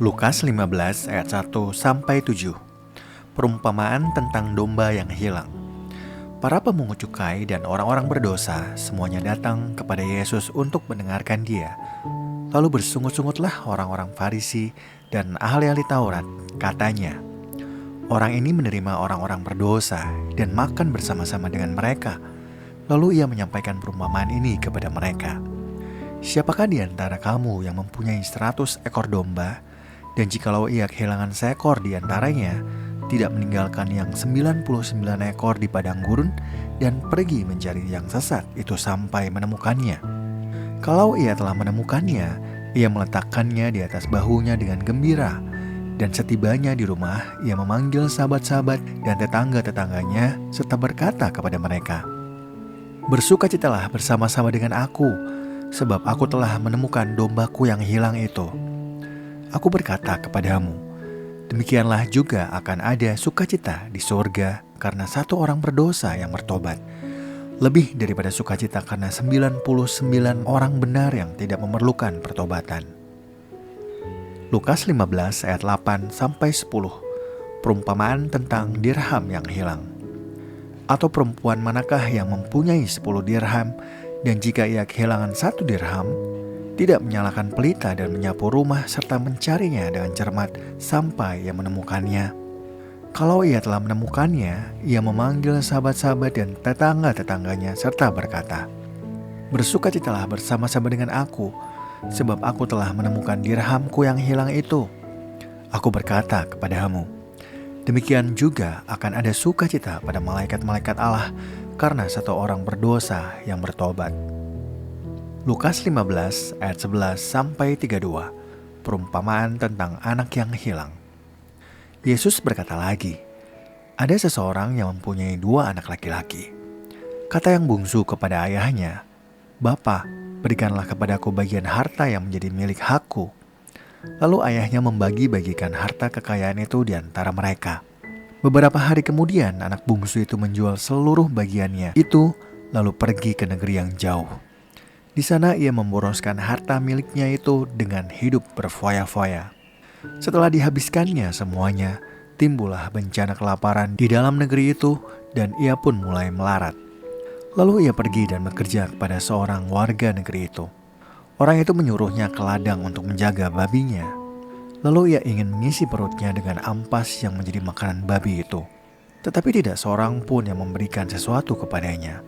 Lukas 15 ayat 1-7. Perumpamaan tentang domba yang hilang. Para pemungut cukai dan orang-orang berdosa semuanya datang kepada Yesus untuk mendengarkan Dia. Lalu bersungut-sungutlah orang-orang Farisi dan ahli-ahli Taurat, katanya, "Orang ini menerima orang-orang berdosa dan makan bersama-sama dengan mereka." Lalu Ia menyampaikan perumpamaan ini kepada mereka. "Siapakah di antara kamu yang mempunyai 100 ekor domba, dan jikalau ia kehilangan seekor di antaranya, tidak meninggalkan yang 99 ekor di padang gurun dan pergi mencari yang sesat itu sampai menemukannya? Kalau ia telah menemukannya, ia meletakkannya di atas bahunya dengan gembira, dan setibanya di rumah, ia memanggil sahabat-sahabat dan tetangga-tetangganya serta berkata kepada mereka, 'Bersukacitalah bersama-sama dengan aku, sebab aku telah menemukan dombaku yang hilang itu.' Aku berkata kepadamu, demikianlah juga akan ada sukacita di surga karena satu orang berdosa yang bertobat, lebih daripada sukacita karena 99 orang benar yang tidak memerlukan pertobatan." Lukas 15 ayat 8-10. Perumpamaan tentang dirham yang hilang. Atau perempuan manakah yang mempunyai 10 dirham, dan jika ia kehilangan 1 dirham, tidak menyalakan pelita dan menyapu rumah serta mencarinya dengan cermat sampai ia menemukannya? Kalau ia telah menemukannya, ia memanggil sahabat-sahabat dan tetangga-tetangganya serta berkata, "Bersukacitalah bersama-sama dengan aku, sebab aku telah menemukan dirhamku yang hilang itu." Aku berkata kepadamu, demikian juga akan ada sukacita pada malaikat-malaikat Allah karena satu orang berdosa yang bertobat. Lukas 15 ayat 11-32. Perumpamaan tentang anak yang hilang. Yesus berkata lagi, ada seseorang yang mempunyai 2 anak laki-laki. Kata yang bungsu kepada ayahnya, "Bapa, berikanlah kepadaku bagian harta yang menjadi milik hakku." Lalu ayahnya membagi-bagikan harta kekayaan itu di antara mereka. Beberapa hari kemudian anak bungsu itu menjual seluruh bagiannya itu lalu pergi ke negeri yang jauh. Di sana ia memboroskan harta miliknya itu dengan hidup berfoya-foya. Setelah dihabiskannya semuanya, timbullah bencana kelaparan di dalam negeri itu dan ia pun mulai melarat. Lalu ia pergi dan bekerja kepada seorang warga negeri itu. Orang itu menyuruhnya ke ladang untuk menjaga babinya. Lalu ia ingin mengisi perutnya dengan ampas yang menjadi makanan babi itu. Tetapi tidak seorang pun yang memberikan sesuatu kepadanya.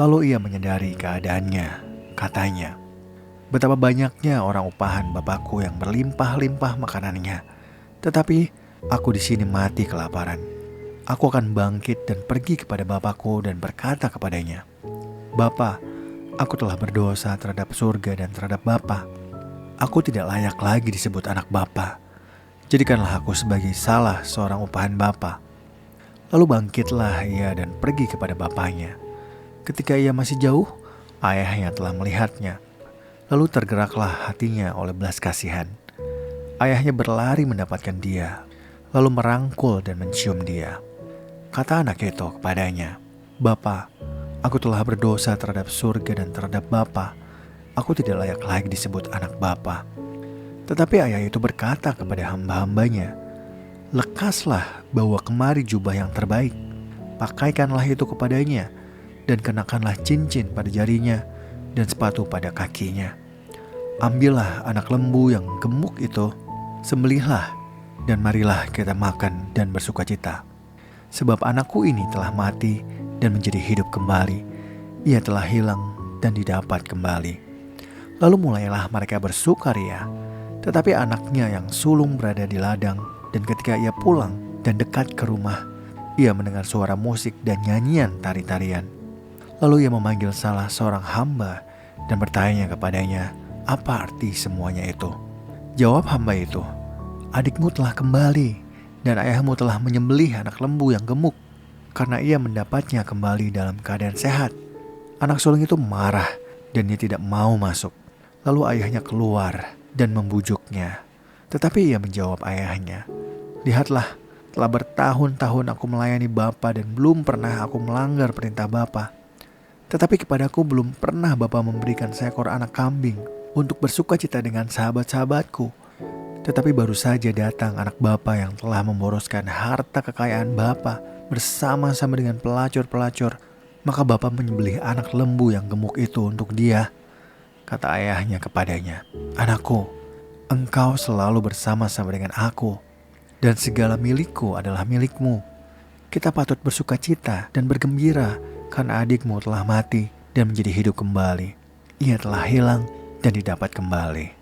Lalu ia menyadari keadaannya, katanya, "Betapa banyaknya orang upahan bapakku yang berlimpah-limpah makanannya, tetapi aku di sini mati kelaparan. Aku akan bangkit dan pergi kepada bapakku dan berkata kepadanya, 'Bapa, aku telah berdosa terhadap surga dan terhadap Bapa. Aku tidak layak lagi disebut anak Bapa. Jadikanlah aku sebagai salah seorang upahan Bapa.' Lalu bangkitlah ia dan pergi kepada bapaknya. Ketika ia masih jauh, ayahnya telah melihatnya. Lalu tergeraklah hatinya oleh belas kasihan. Ayahnya berlari mendapatkan dia, lalu merangkul dan mencium dia. Kata anak itu kepadanya, 'Bapa, aku telah berdosa terhadap surga dan terhadap Bapa. Aku tidak layak lagi disebut anak Bapa.' Tetapi ayah itu berkata kepada hamba-hambanya, 'Lekaslah, bawa kemari jubah yang terbaik, pakaikanlah itu kepadanya, dan kenakanlah cincin pada jarinya dan sepatu pada kakinya. Ambillah anak lembu yang gemuk itu, sembelihlah, dan marilah kita makan dan bersukacita. Sebab anakku ini telah mati dan menjadi hidup kembali. Ia telah hilang dan didapat kembali.' Lalu mulailah mereka bersukaria. Tetapi anaknya yang sulung berada di ladang, dan ketika ia pulang dan dekat ke rumah, ia mendengar suara musik dan nyanyian tari-tarian. Lalu ia memanggil salah seorang hamba dan bertanya kepadanya, apa arti semuanya itu? Jawab hamba itu, 'Adikmu telah kembali, dan ayahmu telah menyembelih anak lembu yang gemuk, karena ia mendapatnya kembali dalam keadaan sehat.' Anak sulung itu marah dan ia tidak mau masuk. Lalu ayahnya keluar dan membujuknya. Tetapi ia menjawab ayahnya, 'Lihatlah, telah bertahun-tahun aku melayani Bapa dan belum pernah aku melanggar perintah Bapa. Tetapi kepadaku belum pernah Bapa memberikan seekor anak kambing untuk bersukacita dengan sahabat-sahabatku.' Tetapi baru saja datang anak bapa yang telah memboroskan harta kekayaan bapa bersama-sama dengan pelacur-pelacur. Maka bapa menyembelih anak lembu yang gemuk itu untuk dia. Kata ayahnya kepadanya, "Anakku, engkau selalu bersama-sama dengan aku, dan segala milikku adalah milikmu. Kita patut bersuka cita dan bergembira karena adikmu telah mati dan menjadi hidup kembali. Ia telah hilang dan didapat kembali."